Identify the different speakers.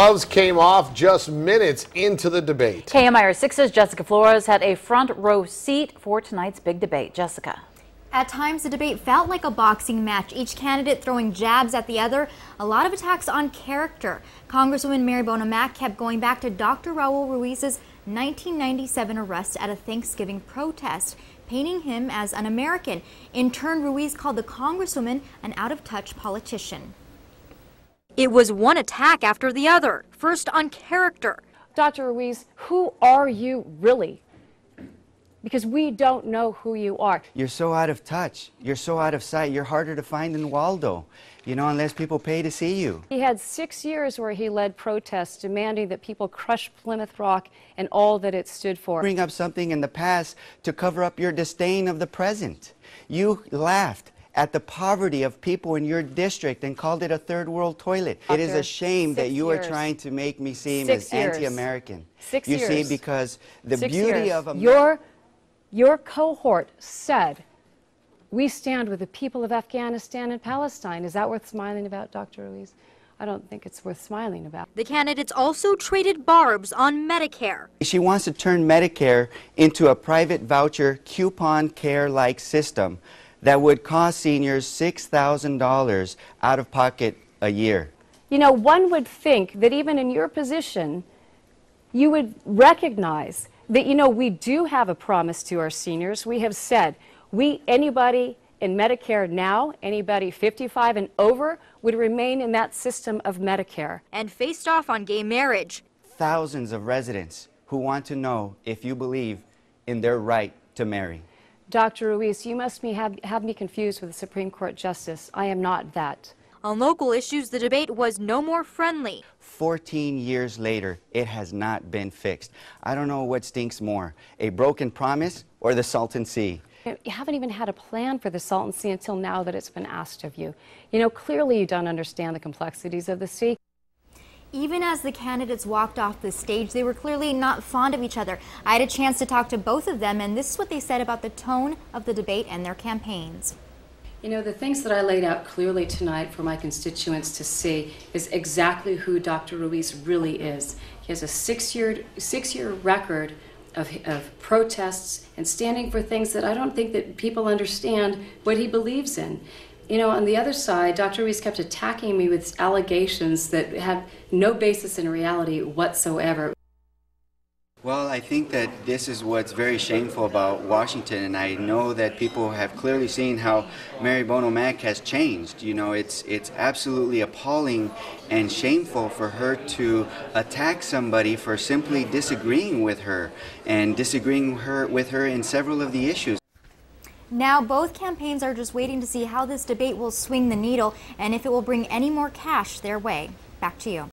Speaker 1: gloves came off just minutes into the debate.
Speaker 2: KMIR-6's Jessica Flores had a front row seat for tonight's big debate. Jessica.
Speaker 3: At times, the debate felt like a boxing match, each candidate throwing jabs at the other, a lot of attacks on character. Congresswoman Mary Bono-Mack kept going back to Dr. Raul Ruiz's 1997 arrest at a Thanksgiving protest, painting him as un-American. In turn, Ruiz called the Congresswoman an out-of-touch politician. It was one attack after the other, first on character.
Speaker 4: Dr. Ruiz, who are you really? Because we don't know who you are.
Speaker 5: You're so out of touch. You're so out of sight. You're harder to find than Waldo, you know, unless people pay to see you.
Speaker 4: He had 6 years where he led protests demanding that people crush Plymouth Rock and all that it stood for.
Speaker 5: Bring up something in the past to cover up your disdain of the present. You laughed at the poverty of people in your district and called it a third world toilet. It is a shame that you are trying to make me seem as anti-American.
Speaker 4: 6 years.
Speaker 5: You see, because the beauty of
Speaker 4: Your cohort said, we stand with the people of Afghanistan and Palestine. Is that worth smiling about, Dr. Ruiz? I don't think it's worth smiling about.
Speaker 3: The candidates also traded barbs on Medicare.
Speaker 5: She wants to turn Medicare into a private voucher coupon care-like system that would cost seniors $6,000 out of pocket a year.
Speaker 4: You know, one would think that even in your position, you would recognize that, you know, we do have a promise to our seniors. We have said, anybody in Medicare now, anybody 55 and over, would remain in that system of Medicare.
Speaker 3: And faced off on gay marriage.
Speaker 5: Thousands of residents who want to know if you believe in their right to marry.
Speaker 4: Dr. Ruiz, you must have me confused with a Supreme Court justice. I am not that.
Speaker 3: On local issues, the debate was no more friendly.
Speaker 5: 14 years later, it has not been fixed. I don't know what stinks more, a broken promise or the Salton Sea.
Speaker 4: You haven't even had a plan for the Salton Sea until now that it's been asked of you. You know, clearly you don't understand the complexities of the sea.
Speaker 3: Even as the candidates walked off the stage, they were clearly not fond of each other. I had a chance to talk to both of them, and this is what they said about the tone of the debate and their campaigns.
Speaker 4: You know, the things that I laid out clearly tonight for my constituents to see is exactly who Dr. Ruiz really is. He has a six-year record of protests and standing for things that I don't think that people understand what he believes in. You know, on the other side, Dr. Ruiz kept attacking me with allegations that have no basis in reality whatsoever.
Speaker 5: Well, I think that this is what's very shameful about Washington, and I know that people have clearly seen how Mary Bono-Mack has changed. You know, it's absolutely appalling and shameful for her to attack somebody for simply disagreeing with her and disagreeing with her in several of the issues.
Speaker 3: Now both campaigns are just waiting to see how this debate will swing the needle and if it will bring any more cash their way. Back to you.